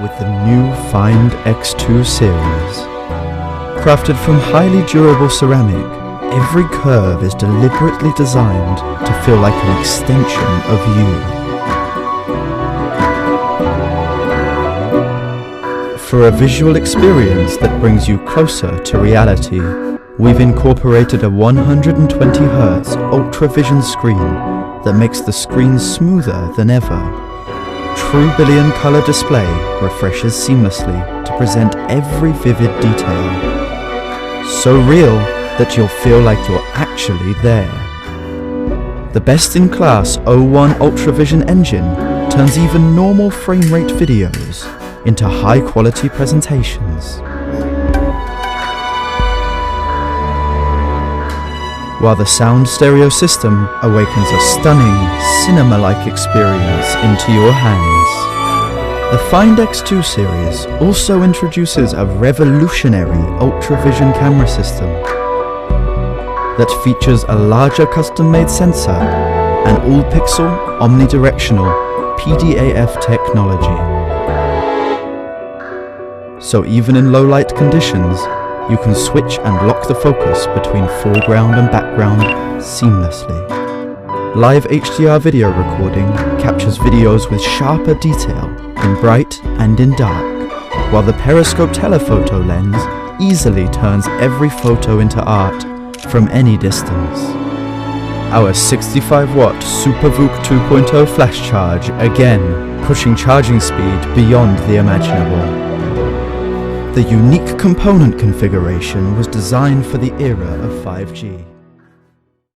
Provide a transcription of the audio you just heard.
with the new Find X2 series. Crafted from highly durable ceramic, every curve is deliberately designed to feel like an extension of you. For a visual experience that brings you closer to reality, we've incorporated a 120Hz ultra-vision screen that makes the screen smoother than ever. True billion color display refreshes seamlessly to present every vivid detail. So real that you'll feel like you're actually there. The best-in-class O1 Ultravision engine turns even normal frame rate videos into high-quality presentations. While the sound stereo system awakens a stunning, cinema-like experience into your hands. The Find X2 series also introduces a revolutionary ultra-vision camera system that features a larger custom-made sensor and all-pixel, omnidirectional PDAF technology. So even in low-light conditions, you can switch and lock the focus between foreground and background seamlessly. Live HDR video recording captures videos with sharper detail in bright and in dark, while the periscope telephoto lens easily turns every photo into art from any distance. Our 65-watt SuperVOOC 2.0 flash charge, again pushing charging speed beyond the imaginable. The unique component configuration was designed for the era of 5G.